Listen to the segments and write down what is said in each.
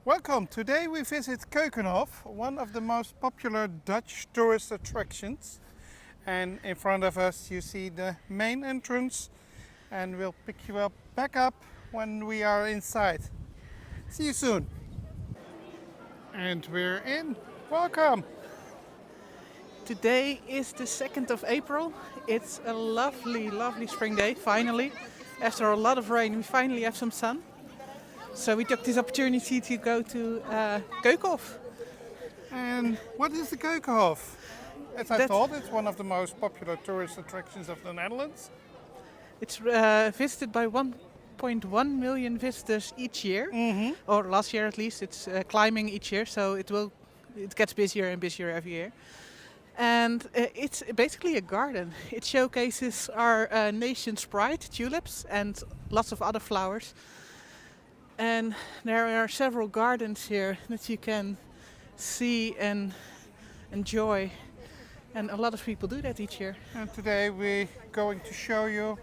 Welcome. Today we visit Keukenhof, one of the most popular Dutch tourist attractions. And in front of us you see the main entrance, and we'll pick you up back up when we are inside. See you soon. And we're in. Welcome. Today is the 2nd of April. It's a lovely, lovely spring day, finally. After a lot of rain, we finally have some sun. So we took this opportunity to go to Keukenhof. And what is the Keukenhof? As I That's- thought, it's one of the most popular tourist attractions of the Netherlands. It's visited by 1.1 million visitors each year, or last year at least. It's climbing each year, so it gets busier and busier every year. And it's basically a garden. It showcases our nation's pride, tulips, and lots of other flowers. And there are several gardens here that you can see and enjoy. And a lot of people do that each year. And today we're going to show you,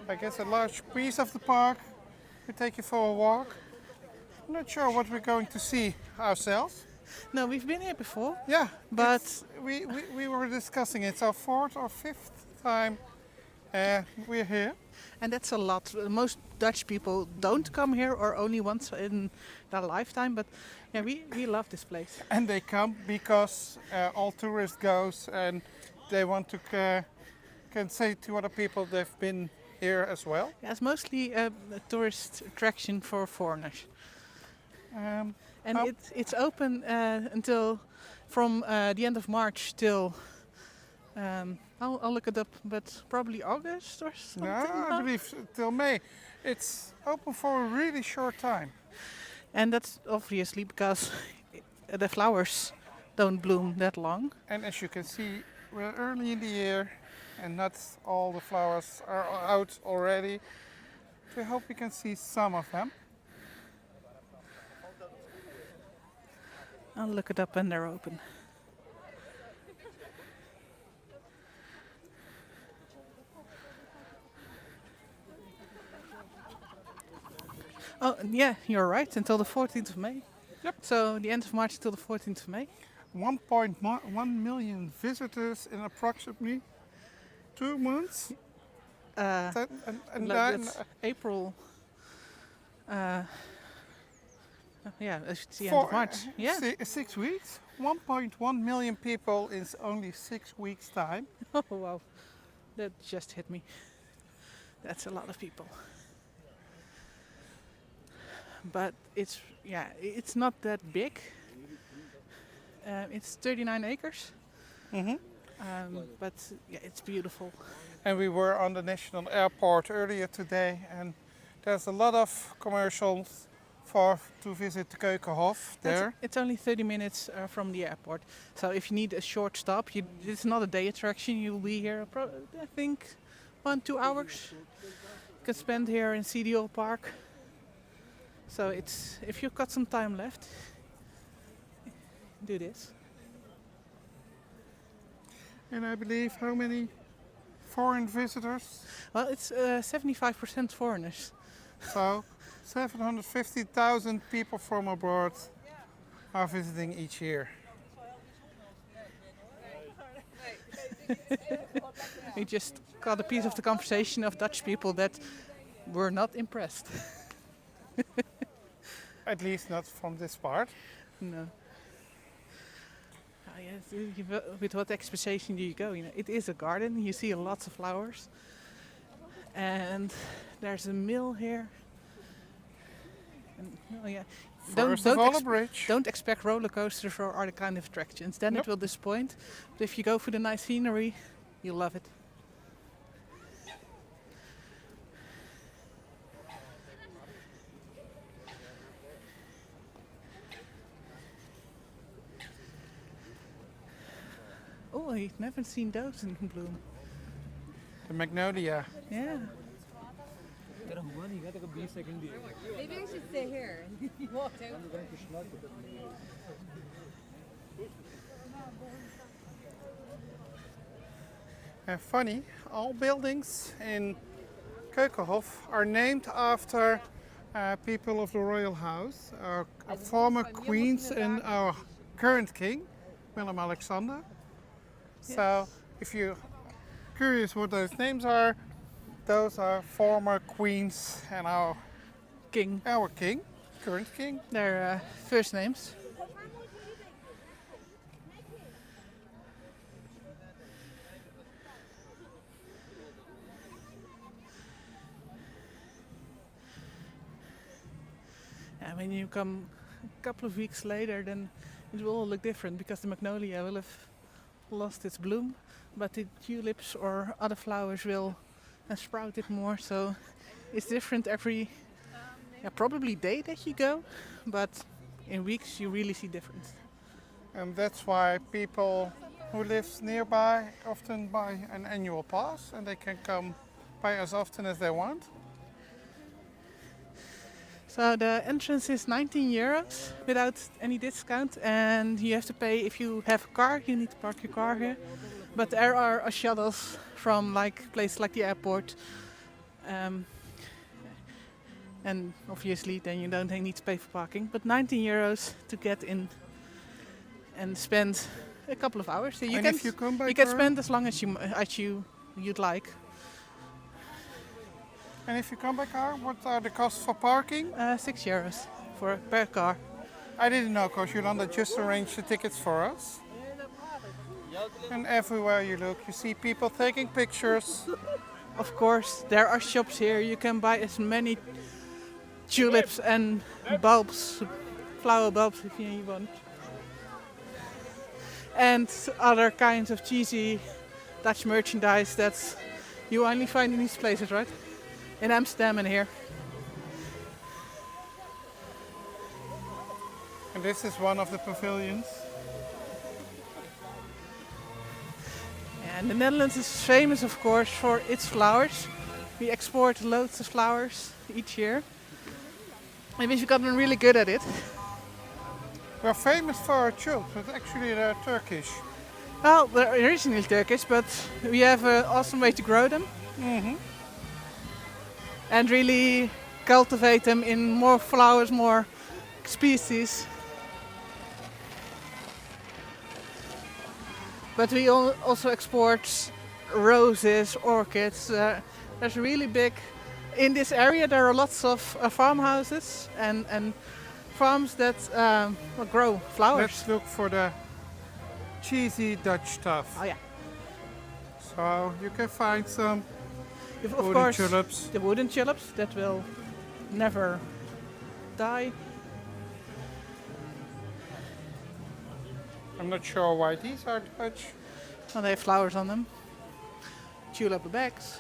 I guess, a large piece of the park. We take you for a walk. I'm not sure what we're going to see ourselves. No, we've been here before. Yeah, But- we were discussing it's our fourth or fifth time we're here. And that's a lot. Most Dutch people don't come here or only once in their lifetime. But yeah, we love this place. And they come because all tourists goes and they want to can say to other people they've been here as well. Yeah, it's mostly a tourist attraction for foreigners. And Oh. it's open until from the end of March till I'll look it up, but probably August or something. No, I believe till May. It's open for a really short time. And that's obviously because the flowers don't bloom that long. And as you can see, we're early in the year and not all the flowers are out already. We hope we can see some of them. I'll look it up when they're open. Oh, yeah, you're right. Until the 14th of May. Yep. So the end of March till the 14th of May. 1.1 million visitors in approximately 2 months. And That's April. Yeah, it's the end of March. Yeah. 6 weeks. 1.1 million people in only 6 weeks time. Oh wow, that just hit me. That's a lot of people. But it's not that big. It's 39 acres. But yeah, it's beautiful. And we were on the national airport earlier today, and there's a lot of commercials to visit the Keukenhof there. It's only 30 minutes from the airport. So if you need a short stop, it's not a day attraction. You'll be here, I think, 1-2 hours. You can spend here and see the old park. So if you've got some time left, do this. And I believe how many foreign visitors? Well, it's 75% foreigners. So 750,000 people from abroad are visiting each year. We just got a piece of the conversation of Dutch people that were not impressed. At least not from this part. No. Oh, yes, with what expectation do you go? It is a garden. You see lots of flowers, and there's a mill here. And, oh yeah, First of all, a bridge. don't expect roller coasters or other kind of attractions. Then Nope. it will disappoint. But if you go for the nice scenery, you'll love it. Oh, I've never seen those in bloom. The magnolia. Yeah. Maybe I should stay here and walk out. And funny, all buildings in Keukenhof are named after people of the royal house, our former queens and our current king, Willem-Alexander. So if you're curious what those names are, those are former queens and our King. Current king. Their first names. And when you come a couple of weeks later, then it will all look different because the magnolia will have lost its bloom, but the tulips or other flowers will have sprouted more. So it's different every probably day that you go, but in weeks you really see difference. And that's why people who live nearby often buy an annual pass and they can come by as often as they want. So the entrance is 19 euros without any discount, and you have to pay if you have a car. You need to park your car here, but there are shuttles from like places like the airport, and obviously then you don't need to pay for parking. But 19 euros to get in and spend a couple of hours. So And if you come by you can car? spend as long as you'd like. And if you come by car, what are the costs for parking? 6 euros per car. I didn't know because Yolanda just arranged the tickets for us. And everywhere you look, you see people taking pictures. Of course, there are shops here. You can buy as many tulips and bulbs, flower bulbs if you want. And other kinds of cheesy Dutch merchandise that you only find in these places, right? In Amsterdam and here. And this is one of the pavilions. And the Netherlands is famous, of course, for its flowers. We export loads of flowers each year. And we've gotten really good at it. We're famous for our tulips, but actually they're Turkish. Well, they're originally Turkish, but we have an awesome way to grow them. And really cultivate them in more flowers, more species. But we also export roses, orchids. There's really big. In this area there are lots of farmhouses and farms that grow flowers. Let's look for the cheesy Dutch stuff. Oh yeah. So you can find some Of wooden course, tulips. the wooden tulips that will never die. I'm not sure why these are Dutch. And they have flowers on them. Tulip bags.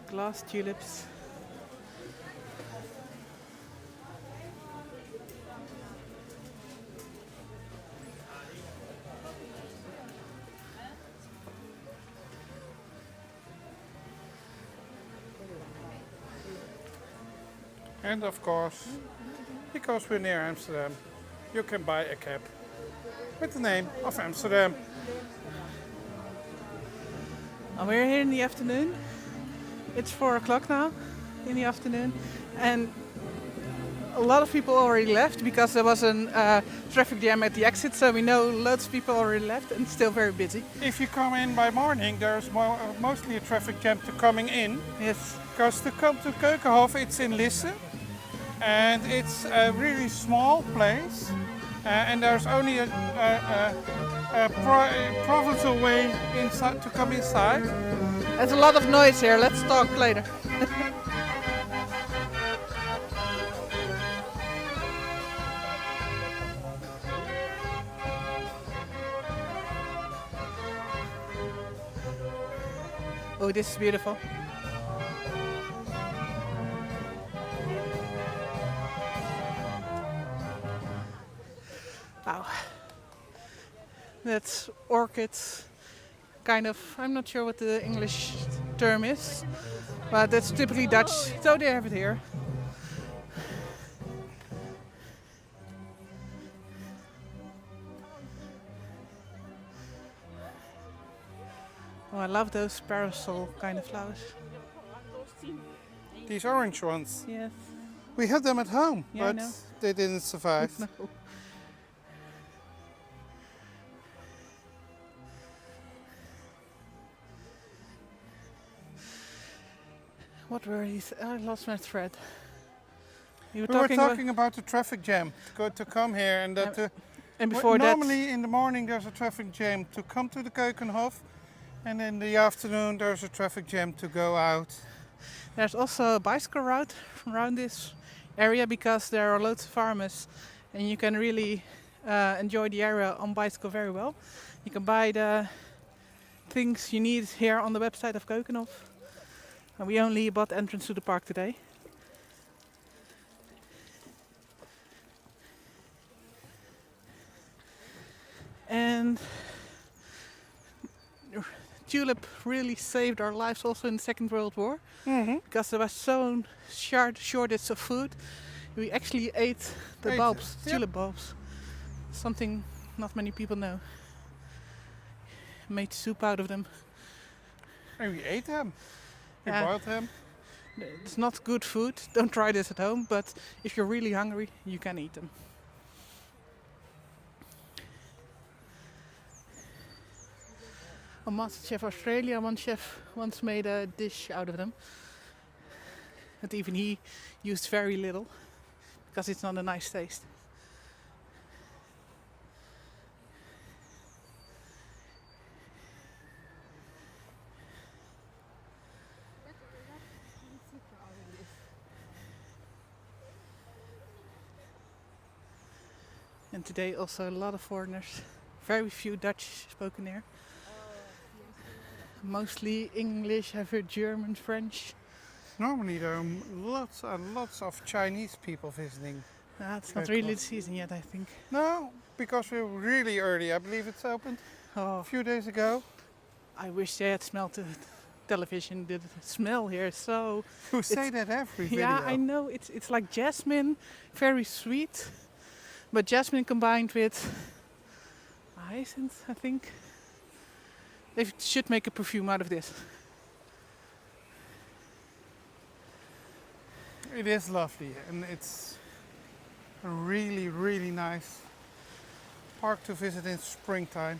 Glass tulips. And of course, because we're near Amsterdam, you can buy a cap with the name of Amsterdam. And we're here in the afternoon. It's 4 o'clock now in the afternoon, and a lot of people already left because there was a traffic jam at the exit. So we know loads of people already left, and it's still very busy. If you come in by morning, there's mostly a traffic jam to coming in. Yes. Because to come to Keukenhof, it's in Lisse, and it's a really small place, and there's only a provincial way inside to come inside. There's a lot of noise here. Let's talk later. Oh, this is beautiful. Wow. That's orchids. Kind of, I'm not sure what the English term is, but that's typically Dutch. So they have it here. Oh, I love those parasol kind of flowers. These orange ones. Yes. We had them at home, Yeah, I but know. they didn't survive. No. What were these? I lost my thread. You were We were talking talking about the traffic jam to come here, and that and before that, normally in the morning there's a traffic jam to come to the Keukenhof, and in the afternoon there's a traffic jam to go out. there's also a bicycle route around this area because there are loads of farmers, and you can really enjoy the area on bicycle very well. You can buy the things you need here on the website of Keukenhof. And we only bought entrance to the park today. And tulip really saved our lives also in the Second World War, because there was so shortage of food. We actually ate the bulbs, tulip bulbs. Something not many people know. Made soup out of them. And we ate them. We Yeah. boiled them. It's not good food. Don't try this at home, but if you're really hungry, you can eat them. On MasterChef Australia, one chef once made a dish out of them. But even he used very little, because it's not a nice taste. And today also a lot of foreigners. Very few Dutch spoken here. Mostly English, I've heard German, French. Normally there are lots and lots of Chinese people visiting. It's not really the season yet, I think. No, because we're really early. I believe it's opened a Oh, few days ago. I wish they had smelled the television. The smell here is so... You say that every video. Yeah, I know. It's like jasmine, very sweet. But jasmine combined with hyacinths, I think. They should make a perfume out of this. It is lovely, and it's a really, really nice park to visit in springtime.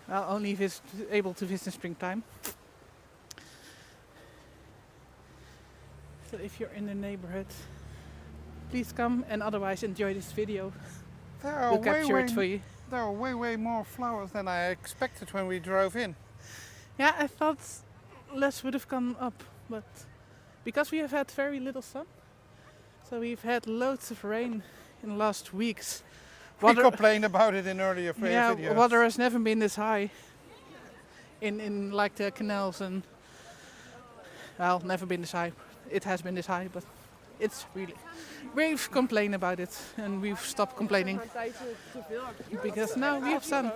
Well, only if it's able to visit in springtime. So if you're in the neighborhood, please come, and otherwise enjoy this video. We'll capture it for you. There are way more flowers than I expected when we drove in. Yeah, I thought less would have come up, but because we have had very little sun, so we've had loads of rain in the last weeks. We complained about it in earlier videos. Water has never been this high in like the canals, and well, never been this high. It has been this high, but it's really... We've complained about it, and we've stopped complaining because now we have sun.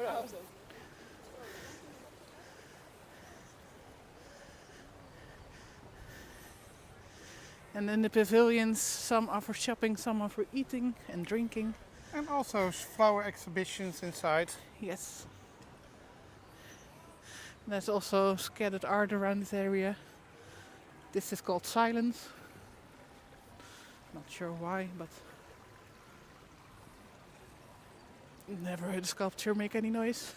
And in the pavilions, some are for shopping, some are for eating and drinking. And also flower exhibitions inside. Yes. There's also scattered art around this area. This is called Silence. Not sure why, but never heard a sculpture make any noise.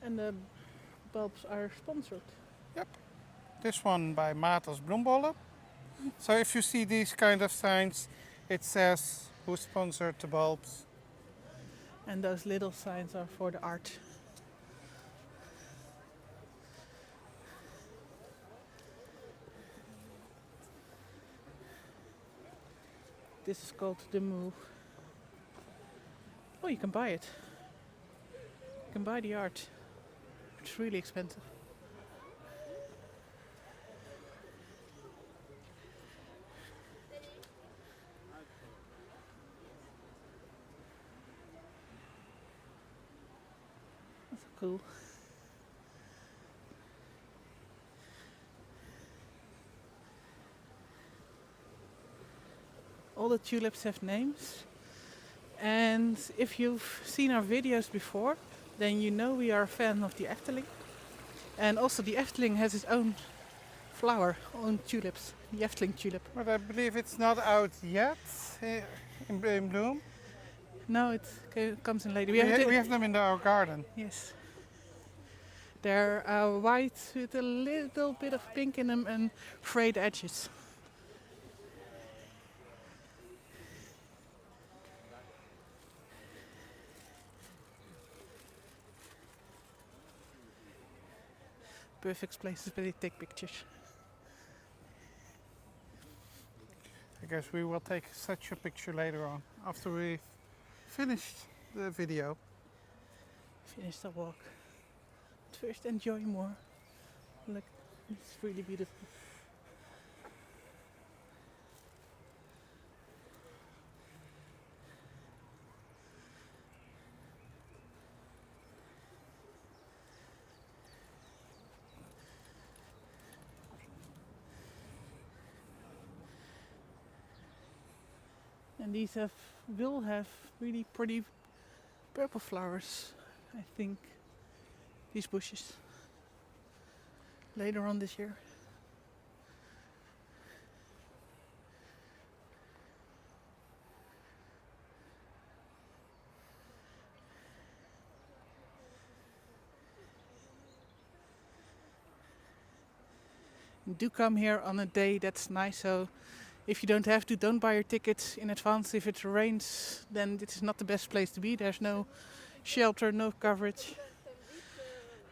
And the bulbs are sponsored. Yep. This one by Matos Bloembollen. So if you see these kind of signs, it says who sponsored the bulbs. And those little signs are for the art. This is called The Move. Oh, you can buy it. You can buy the art. It's really expensive. That's cool. All the tulips have names, And if you've seen our videos before, then you know we are a fan of the Efteling. And also the Efteling has its own flower, own tulips, the Efteling tulip. But I believe it's not out yet in bloom. No, it comes in later. We have them in our garden. Yes. They're white with a little bit of pink in them and frayed edges. Perfect places where they take pictures. I guess we will take such a picture later on, after we've finished the video. Finish the walk. But first enjoy more. Look, it's really beautiful. And these will have really pretty purple flowers, I think, these bushes, later on this year. Do come here on a day that's nice, so if you don't have to, don't buy your tickets in advance. If it rains, then this is not the best place to be. There's no shelter, no coverage.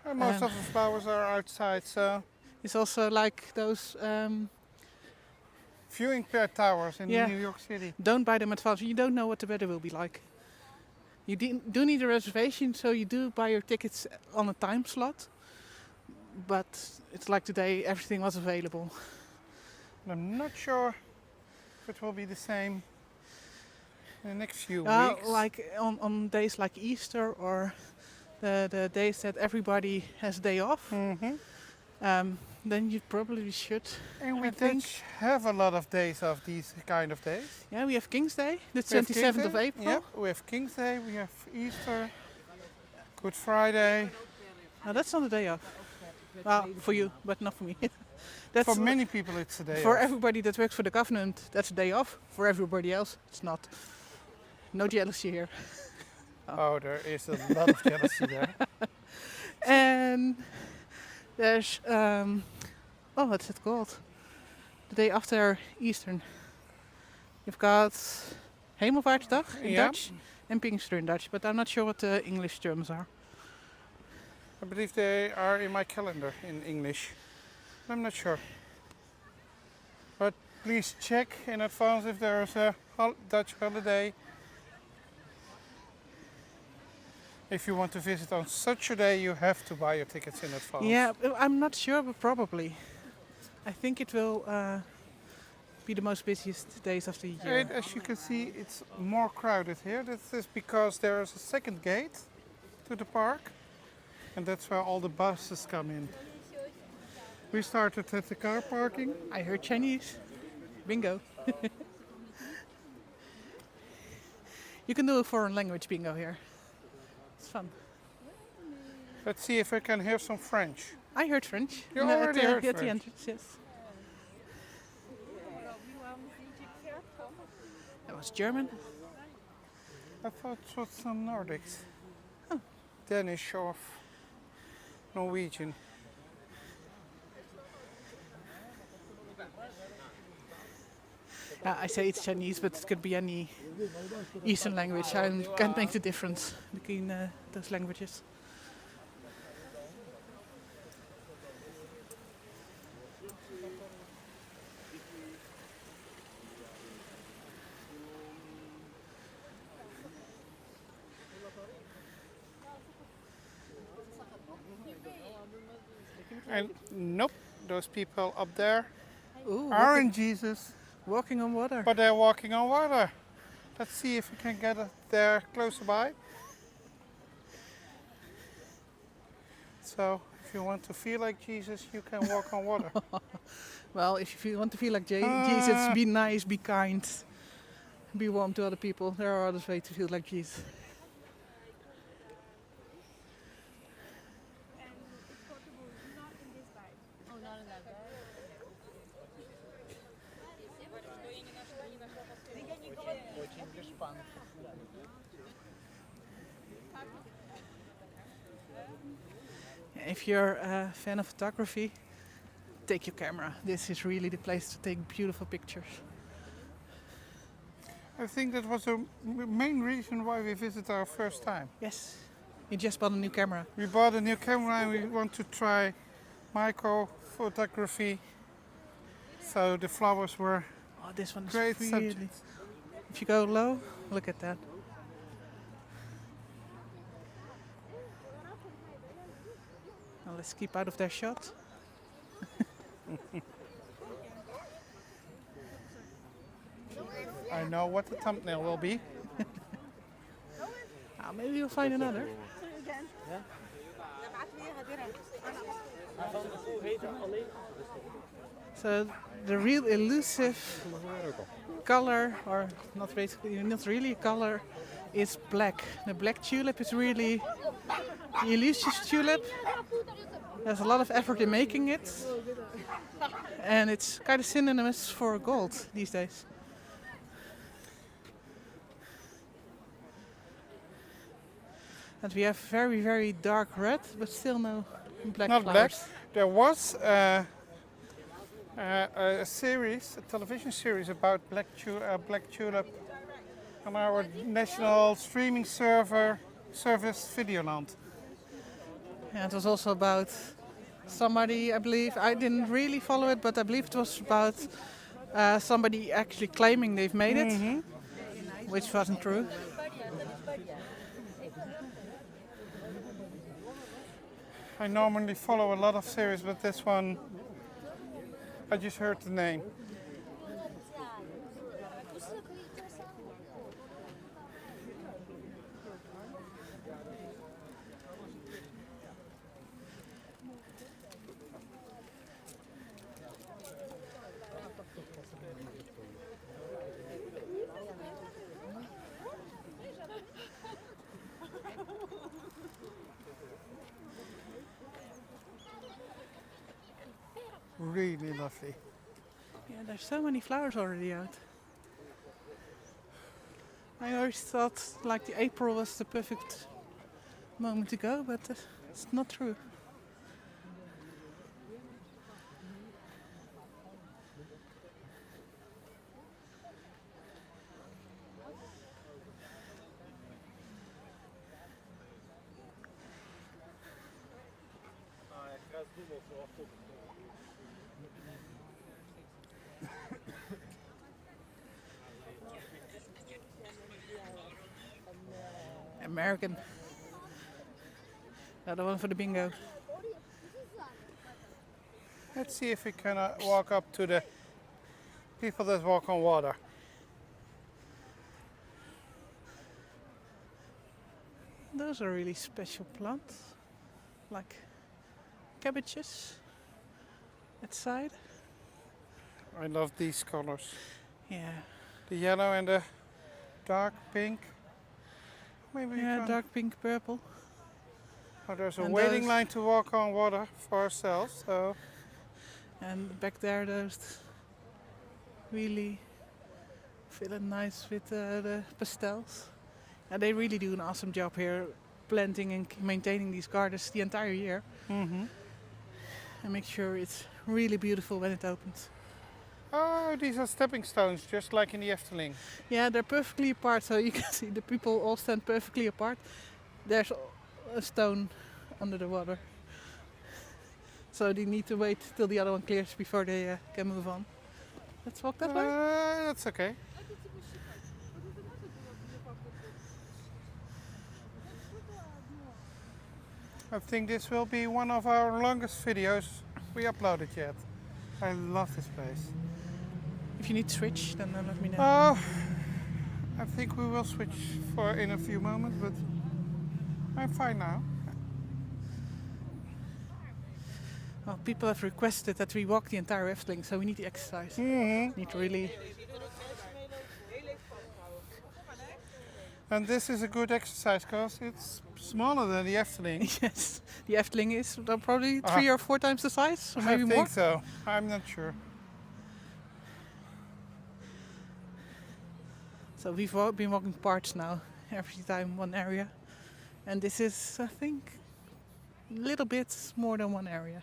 And most of the flowers are outside, so It's also like those, viewing towers in Yeah. New York City. don't buy them in advance. You don't know what the weather will be like. You do need a reservation, so you do buy your tickets on a time slot. But it's like today, everything was available. I'm not sure if it will be the same in the next few Uh, weeks. like on days like Easter or the days that everybody has day off, then you probably should. And we I think- Dutch have a lot of days of these kind of days. Yeah, we have King's Day, the We have 27th of King's Day, April. Yep, we have King's Day, we have Easter, Good Friday. Now that's not a day off. Well, for you, but not for me. That's For many people it's a day for off. everybody that works for the government, that's a day off. For everybody else, it's not. No jealousy here. Oh, there is a lot of jealousy there. And there's what's it called? The day after Easter. You've got Hemelvaartsdag in Yeah. Dutch and Pinkster in Dutch, but I'm not sure what the English terms are. I believe they are in my calendar in English. I'm not sure. But please check in advance if there is a Dutch holiday. If you want to visit on such a day, you have to buy your tickets in advance. Yeah, I'm not sure, but probably. I think it will be the most busiest days of the year. And as you can see, it's more crowded here. This is because there is a second gate to the park. And that's where all the buses come in. We started at the car parking. I heard Chinese. Bingo. You can do a foreign language bingo here. It's fun. Let's see if we can hear some French. I heard French. You at already the- heard at the French. entrance, yes. That was German. I thought it was some Nordics. Danish or Norwegian. I say it's Chinese, but it could be any Eastern language. I can't make the difference between those languages. And nope, those people up there Ooh, aren't Jesus, walking on water. but they're walking on water. Let's see if we can get it there closer by. So, if you want to feel like Jesus, you can walk on water. Well, if you want to feel like Jesus, be nice, be kind. be warm to other people. There are other ways to feel like Jesus. Oh, not in that bed. If you're a fan of photography, take your camera. This is really the place to take beautiful pictures. I think that was the main reason why we visited our first time. Yes, you just bought a new camera. We bought a new camera and we want to try micro photography. So the flowers were Oh, this one is great really... subject. If you go low, look at that. Now let's keep out of their shot. I know what the thumbnail will be. Maybe you'll find another. So the real elusive color, or not basically, not really a color, is black. The black tulip is really the elusive tulip. There's a lot of effort in making it, and it's kind of synonymous for gold these days. And we have very, very dark red, but still no black Not black. flowers. There was a series, a television series about black tulip on our national streaming service Videoland. And it was also about somebody, I believe, I didn't really follow it, but I believe it was about somebody actually claiming they've made it, which wasn't true. I normally follow a lot of series, but this one, I just heard the name. Really lovely. Yeah, there's so many flowers already out. I always thought like the April was the perfect moment to go, but it's not true. American. Another one for the bingo. Let's see if we can walk up to the people that walk on water. Those are really special plants, like cabbages at side. I love these colors. Yeah. The yellow and the dark pink. Maybe we Yeah, can... dark pink, purple. Oh, there's a And waiting those- line to walk on water for ourselves. So And back there, those really feeling nice with the pastels. And they really do an awesome job here, planting and maintaining these gardens the entire year. And make sure it's really beautiful when it opens. Oh, these are stepping stones, just like in the Efteling. Yeah, they're perfectly apart, so you can see the people all stand perfectly apart. There's a stone under the water. So they need to wait till the other one clears before they can move on. Let's walk that way. That's okay. I think this will be one of our longest videos we uploaded yet. I love this place. If you need to switch, then let me know. Oh, I think we will switch in a few moments, but I'm fine now. Well, people have requested that we walk the entire Efteling, so we need to exercise. Mm-hmm. Need to really And this is a good exercise because it's smaller than the Efteling. Yes, the Efteling is probably 3 or 4 times the size, or maybe I more. think so. I'm not sure. So we've been walking parts now, every time one area. And this is, I think, a little bit more than one area.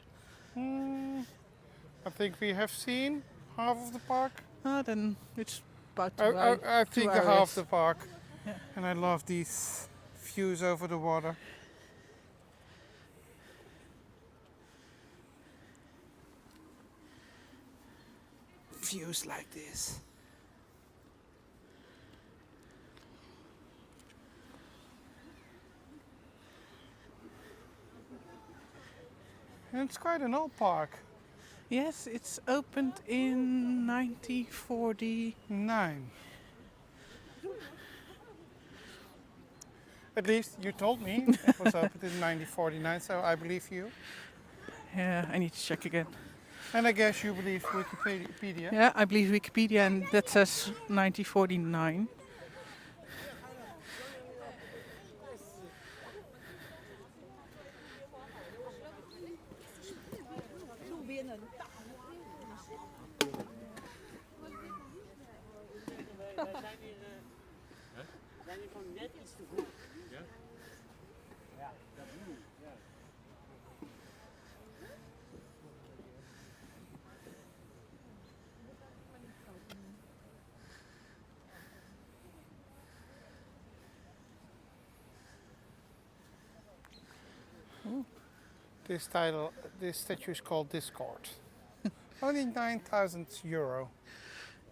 I think we have seen half of the park. Then it's about I two think areas. half the park. Yeah. And I love these views over the water. Views like this. And it's quite an old park. Yes, it's opened in 1940. 9. At least you told me it was opened in 1949, so I believe you. Yeah, I need to check again. And I guess you believe Wikipedia. Yeah, I believe Wikipedia, and that says 1949. Zijn die gewoon net iets te vroeg? Ja? Ja, dat bedoel ik. Ja. This statue is called Discord. Only €9,000.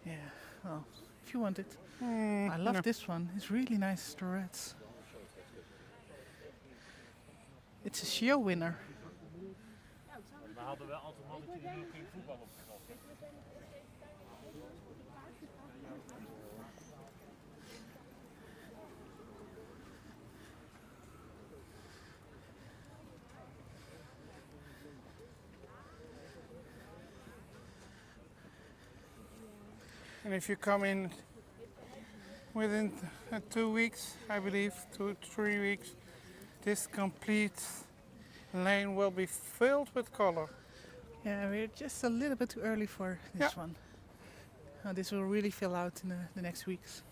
Yeah, well, if you want it. I love this one. It's really nice, the reds. It's a show winner. We hadden wel altijd mannetje die nog geen voetbal opgezocht. And if you come in within 2 weeks, I believe, 2 to 3 weeks, this complete lane will be filled with color. Yeah, we're just a little bit too early for this one. This will really fill out in the next weeks.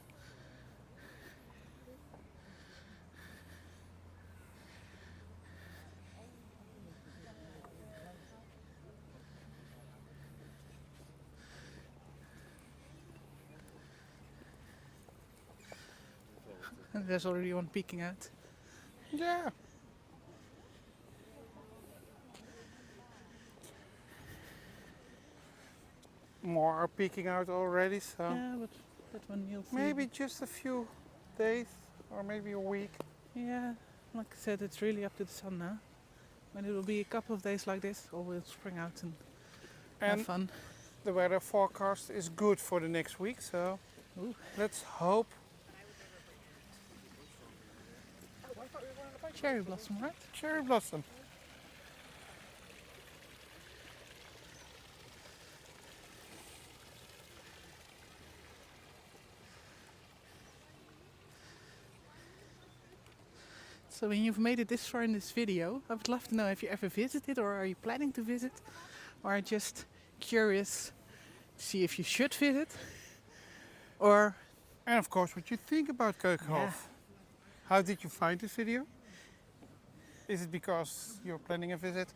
And there's already one peeking out. Yeah. More are peeking out already, so Yeah, but that one you'll see. maybe just a few days or maybe a week. Yeah, like I said, it's really up to the sun now. When it will be a couple of days like this, all will spring out and have And fun. the weather forecast is good for the next week, so Ooh. let's hope. Cherry blossom, right? Cherry blossom. So when you've made it this far in this video, I would love to know if you ever visited, or are you planning to visit, or are just curious to see if you should visit, or And of course, what you think about Keukenhof. How did you find this video? Is it because you're planning a visit?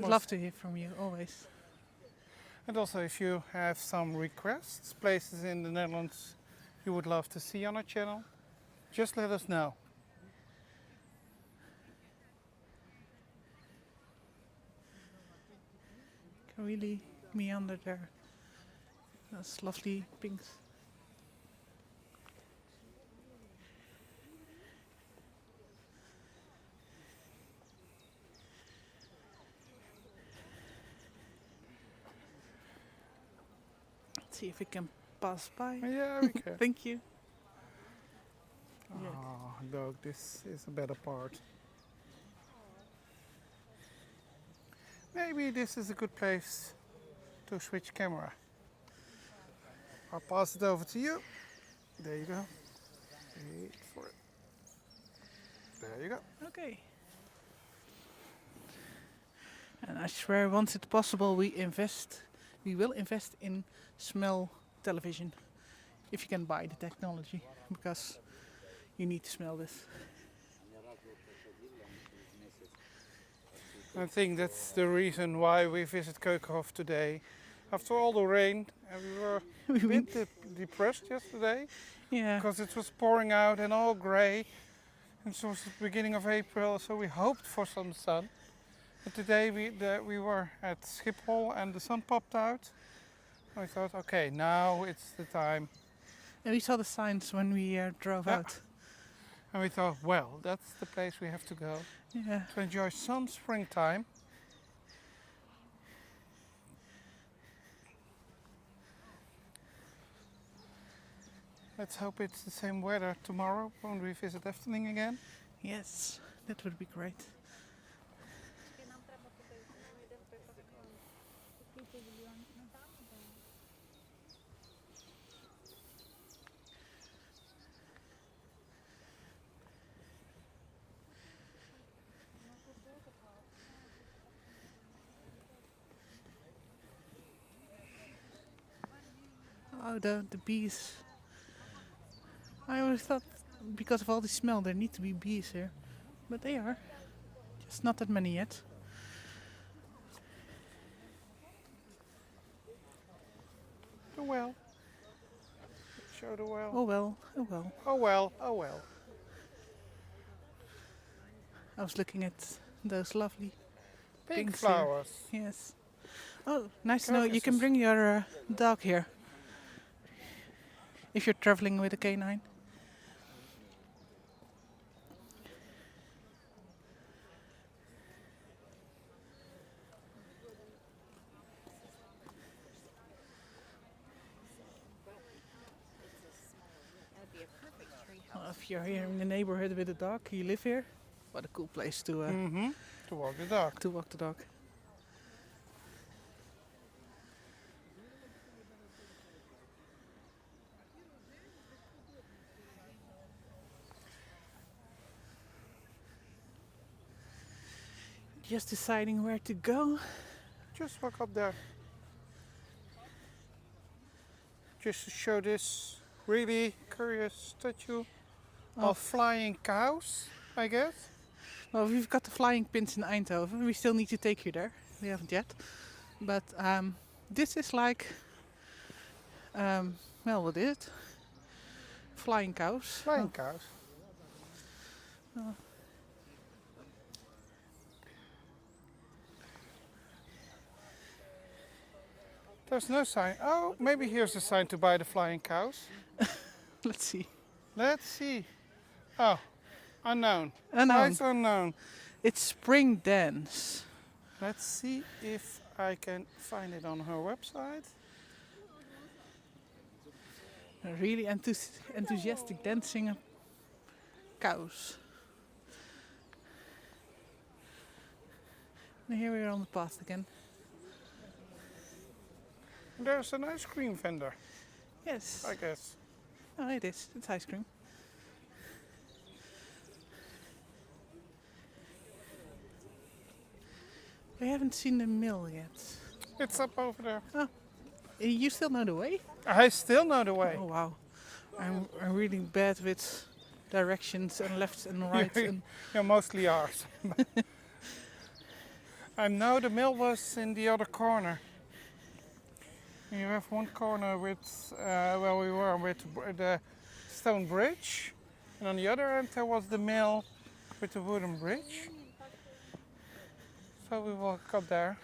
love to hear from you always. And also, if you have some requests, places in the Netherlands you would love to see on our channel, just let us know. Can really meander there. Those lovely pinks. Let's see if we can pass by. Yeah, we can. Thank you. Oh, look, this is a better part. Maybe this is a good place to switch camera. I'll pass it over to you. There you go. Wait for it. There you go. Okay. And I swear, once it's possible, we will invest in smell television, if you can buy the technology, because you need to smell this. I think that's the reason why we visit Keukenhof today. After all the rain, and we were a bit depressed yesterday Yeah. because it was pouring out and all grey. And so it was the beginning of April, so we hoped for some sun. But today we were at Schiphol and the sun popped out. I thought, okay, now it's the time. And we saw the signs when we drove Yeah. out. And we thought, well, that's the place we have to go Yeah. to enjoy some springtime. Let's hope it's the same weather tomorrow when we visit Efteling again. Yes, that would be great. Oh, the bees. I always thought because of all the smell there need to be bees here. But they are. Just not that many yet. The well. Show the well. Oh well, oh well. Oh well, oh well. I was looking at those lovely Pink pinks here. flowers. Yes. Oh, nice to know. You can Crocuses. bring your dog here. If you're traveling with a canine. That'd be a perfect tree house. Well, if you're here in the neighborhood with a dog, you live here. What a cool place to To walk the dog. to walk the dog. Just deciding where to go. Just walk up there. Just to show this really curious statue of flying cows, I guess. Well, we've got the flying pins in Eindhoven. We still need to take you there. We haven't yet. But this is like, well, what is it? Flying cows. Flying cows. There's no sign. Oh, maybe here's a sign to buy the flying cows. Let's see. Let's see. Oh, unknown. Unknown. Why it's unknown? It's Spring Dance. Let's see if I can find it on her website. A really enthusiastic dancing cows. And here we are on the path again. There's an ice cream vendor, Yes. I guess. Oh, it is. It's ice cream. We haven't seen the mill yet. It's up over there. You still know the way? I still know the way. Oh wow, I'm really bad with directions and left and right. And Yeah, mostly ours. I know the mill was in the other corner. You have one corner with where we were with the stone bridge, and on the other end there was the mill with the wooden bridge. So we walk up there.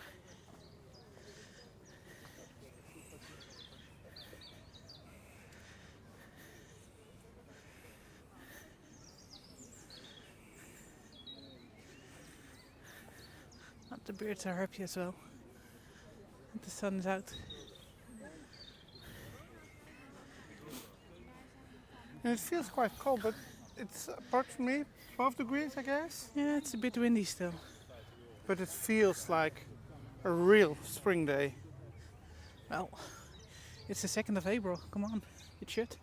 the birds are happy as well. The sun's out. And it feels quite cold, but it's approximately 12 degrees, I guess. Yeah, it's a bit windy still. But it feels like a real spring day. Well, It's the 2nd of April. Come on, it should.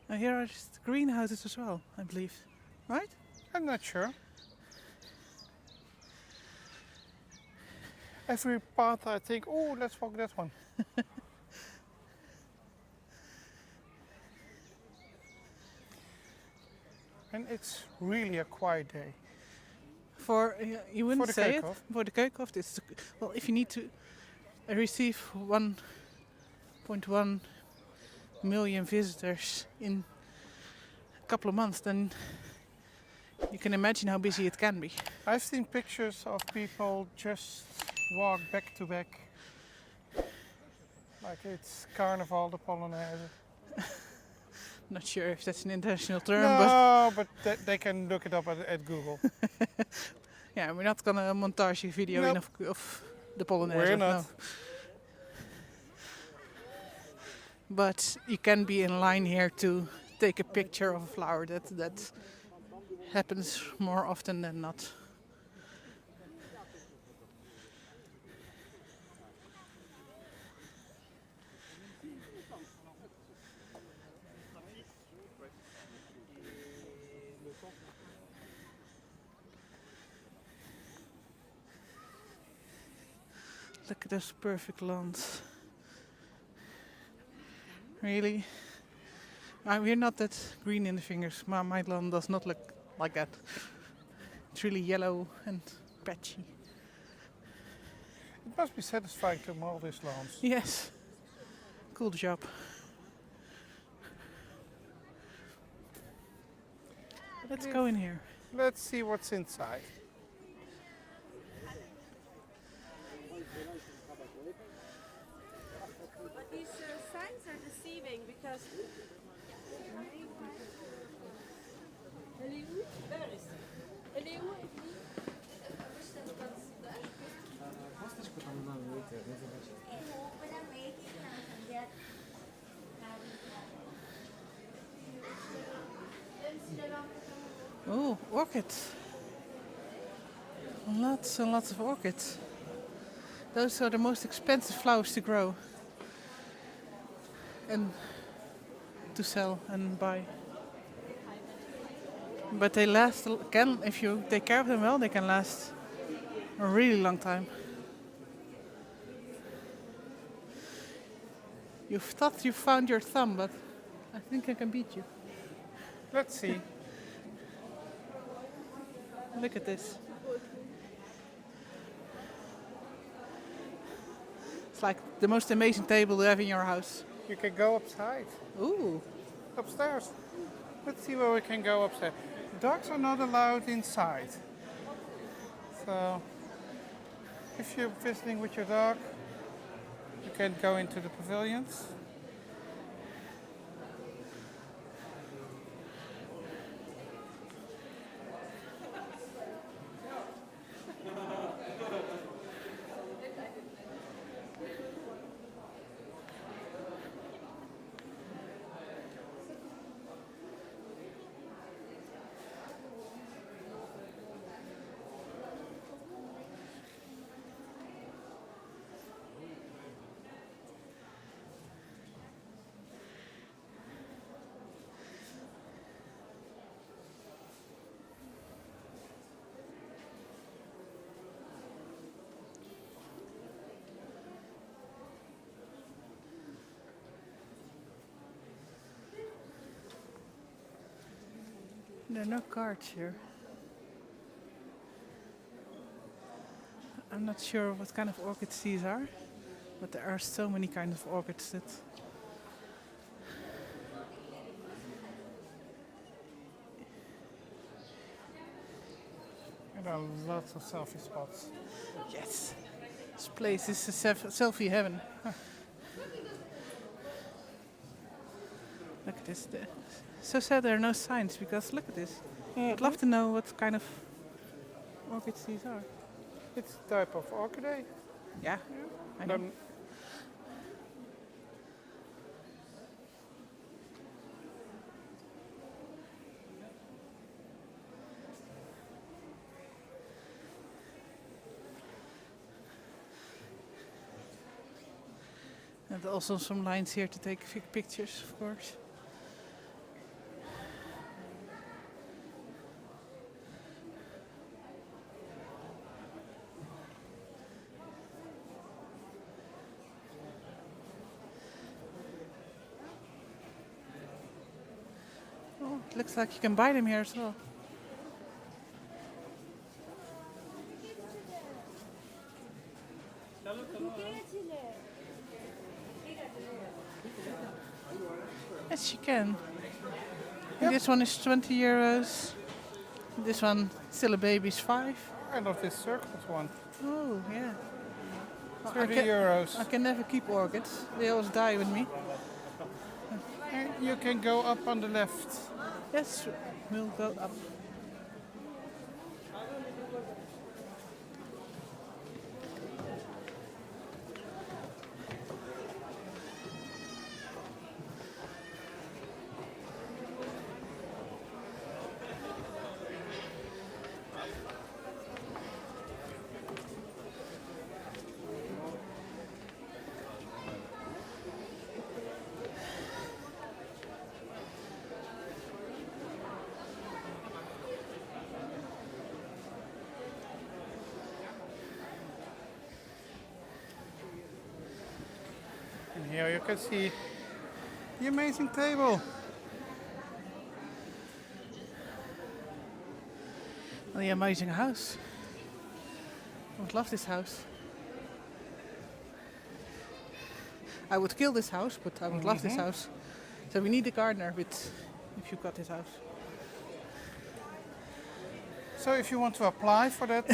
Now here are just greenhouses as well, I believe. Right? I'm not sure. Every path I think, oh, let's walk that one. And it's really a quiet day. For you wouldn't the say it Keukenhof? for the Keukenhof. This well, if you need to receive 1.1 million visitors in a couple of months, then you can imagine how busy it can be. I've seen pictures of people just walk back to back. Like it's carnival, the Polonaise. Not sure if that's an intentional term, No, but they can look it up at Google. but yeah, we're not gonna montage a video in Nope. of the Polonaise. We're no. not. But you can be in line here to take a picture of a flower. That happens more often than not. Look at those perfect lawns. Really? We're not that green in the fingers. My lawn does not look like that. It's really yellow and patchy. It must be satisfying to mow these lawns. Yes. Cool job. Let's go in here. Let's see what's inside. But these signs are deceiving because. Elle est où? There is. Elle est où? Kosteczko tam na ulicy, nie zobaczyć. Oh, orchids. Lots and lots of orchids. Those are the most expensive flowers to grow and to sell and buy. But they last, if you take care of them well, they can last a really long time. You thought you found your thumb, but I think I can beat you. Let's see. Look at this. It's like the most amazing table to have in your house. You can go upside. Ooh. Upstairs. Let's see where we can go upstairs. Dogs are not allowed inside. So if you're visiting with your dog, you can go into the pavilions. There are no cards here. I'm not sure what kind of orchids these are, but there are so many kinds of orchids that And there are lots of selfie spots. yes, this place is a selfie heaven. Look at this. So sad there are no signs because look at this. I'd love to know what kind of orchids these are. It's a type of orchid. Yeah, I know. And also some lines here to take pictures, of course. Oh, it looks like you can buy them here as well. Yes, you can. Yep. This one is 20 euros. This one, still a baby, is 5. I love this circles one. Oh, yeah. 30 euros. I can never keep orchids. They always die with me. And you can go up on the left. Yes, we'll go up. And here you can see the amazing table. The amazing house. I would love this house. I would kill this house, but I would love this house. So we need a gardener if you got this house. So if you want to apply for that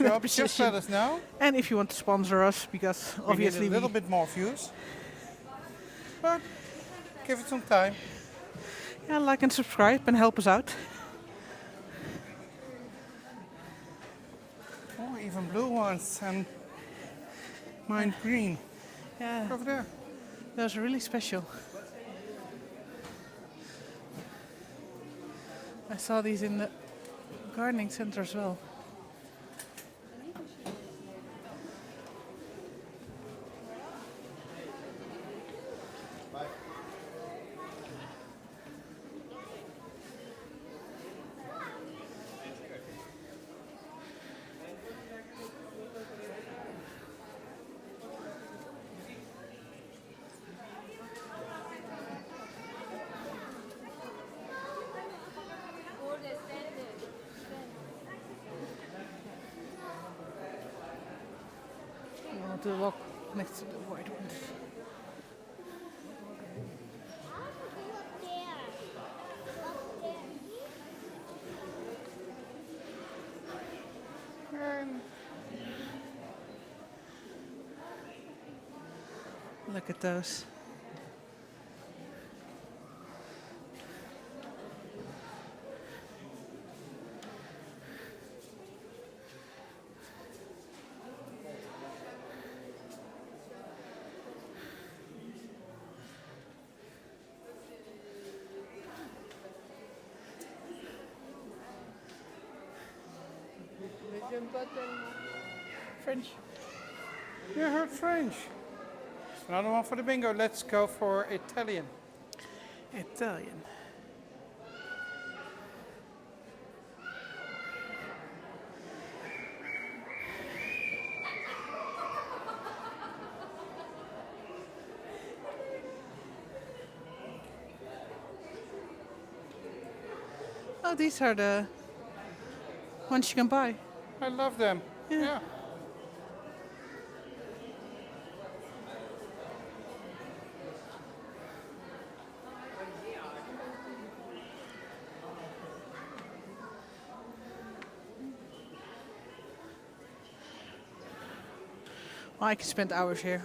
job, just position. let us know. And if you want to sponsor us, because obviously we need a little bit more views. But give it some time. yeah, like and subscribe and help us out. Oh, even blue ones and mine green. Yeah, Over there. those are really special. I saw these in the gardening center as well. I want to walk next to the white ones. And Look at those. French. you heard French. Another one for the bingo. Let's go for Italian. Italian. Oh, these are the ones you can buy. I love them. Yeah. Well, I could spend hours here.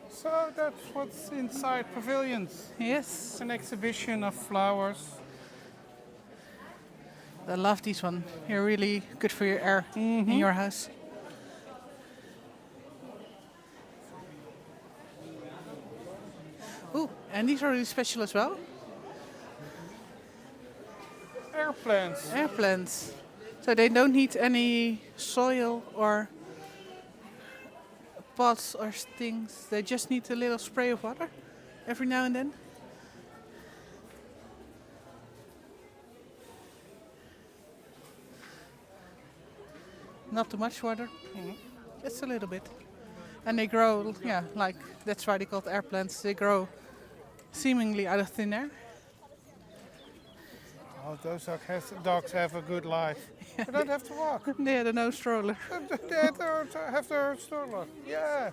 So that's what's inside Pavilions. Yes. An exhibition of flowers. I love these one. They're really good for your air in your house. Ooh, and these are really special as well. Air plants. Air plants. So they don't need any soil or pots or things. They just need a little spray of water every now and then. Not too much water, just a little bit. And they grow, yeah, like that's why they called air plants. They grow seemingly out of thin air. Oh, those dogs have a good life. They don't have to walk. They had a no stroller. They have their stroller. Yeah.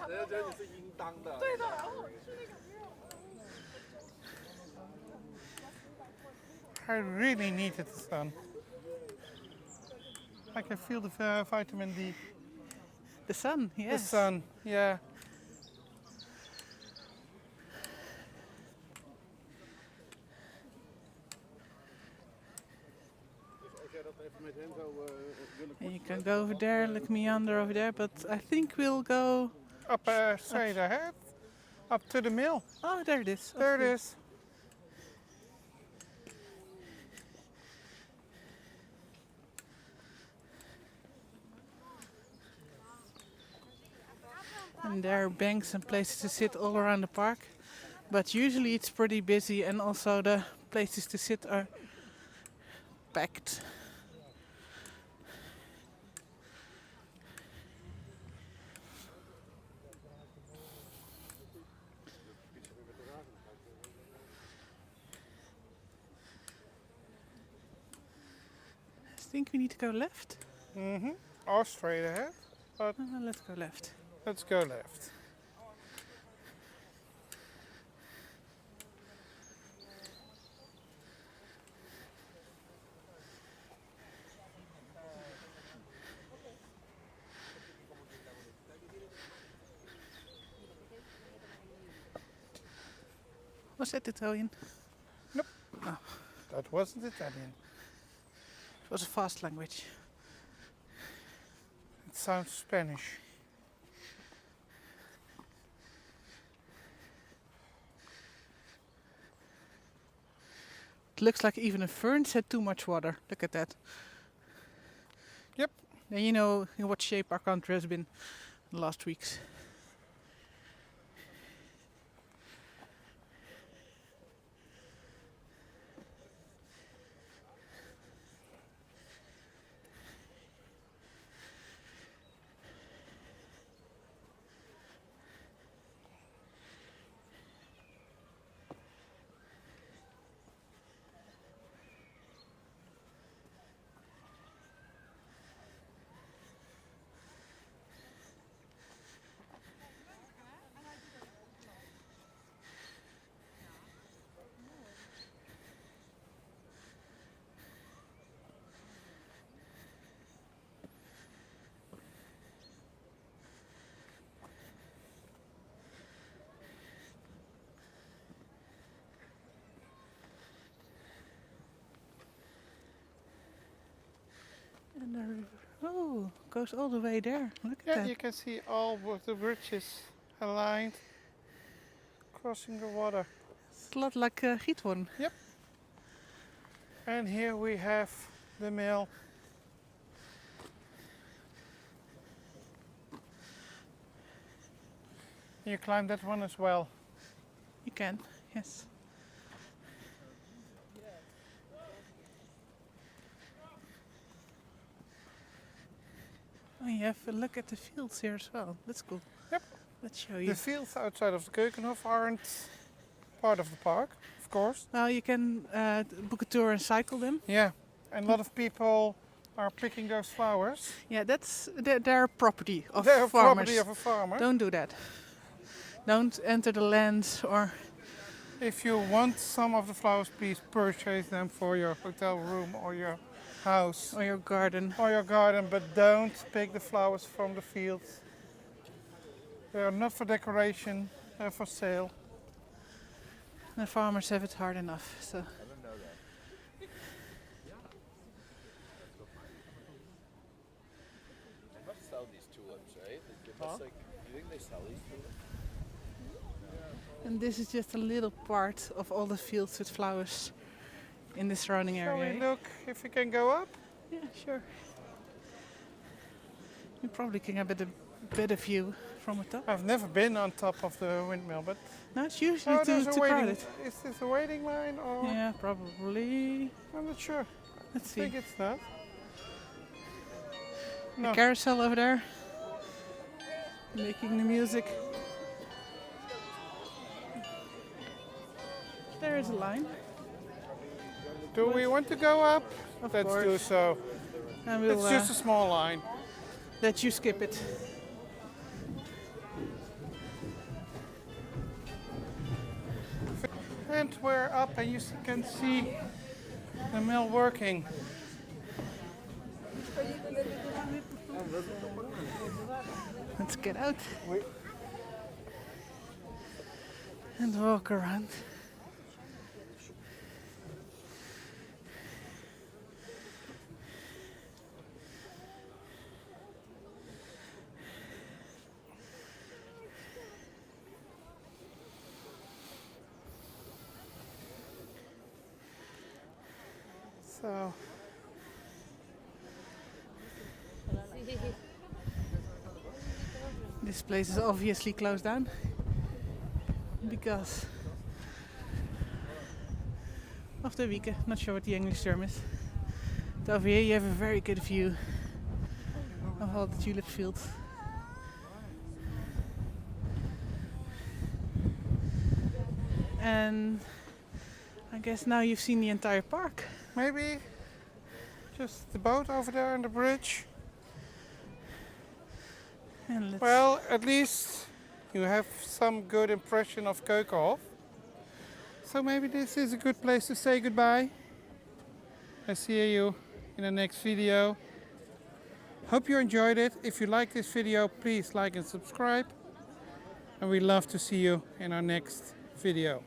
这是应当的。 I really needed the sun. I can feel the vitamin D. The sun, yes. The sun, yeah. And you can go over there, like meander over there, but I think we'll go... Up straight ahead. Up to the mill. Oh, there it is. There it is. And there are banks and places to sit all around the park. But usually it's pretty busy and also the places to sit are packed. I think we need to go left. Or straight ahead. But Let's go left. let's go left. Was that Italian? That wasn't Italian. It was a fast language. It sounds Spanish. It looks like even the ferns had too much water. Look at that. Yep. Now you know in what shape our country has been in the last weeks. And the river, goes all the way there. Look at Yeah, that. you can see all of the bridges aligned, crossing the water. It's a lot like Giethoorn. And here we have the mill. You climb that one as well. You can, yes. Oh, you have a look at the fields here as well. That's cool. Yep. Let's show you. The fields outside of the Keukenhof aren't part of the park, of course. Well, you can book a tour and cycle them. Yeah, and a lot of people are picking those flowers. Yeah, that's their property of They're farmers. property of a farmer. Don't do that. Don't enter the land or... If you want some of the flowers, please purchase them for your hotel room or your house or your garden. or your garden, but don't pick the flowers from the fields. They are not for decoration, they're for sale. The farmers have it hard enough, so... I don't know that. They must sell these tulips, right? They must, like, do you think they sell these tulips? And this is just a little part of all the fields with flowers in the surrounding Shall area. we look if we can go up? Yeah, sure. You probably can have a better view from the top. I've never been on top of the windmill, but No, it's usually oh, there's too a waiting. crowded. Is this a waiting line or? Yeah, probably. I'm not sure. Let's I see. think it's not. The No. carousel over there, making the music. There is a line. Do we want to go up? Of Let's do course. so. And we'll It's just a small line. let you skip it. And we're up and you can see the mill working. Let's get out and walk around. So This place is obviously closed down because of the weekend. Not sure what the English term is. But over here you have a very good view of all the tulip fields. And I guess now you've seen the entire park. maybe just the boat over there on the bridge. And let's Well, at least you have some good impression of Keukenhof. So maybe this is a good place to say goodbye. I see you in the next video. Hope you enjoyed it. If you like this video, please like and subscribe. And we love to see you in our next video.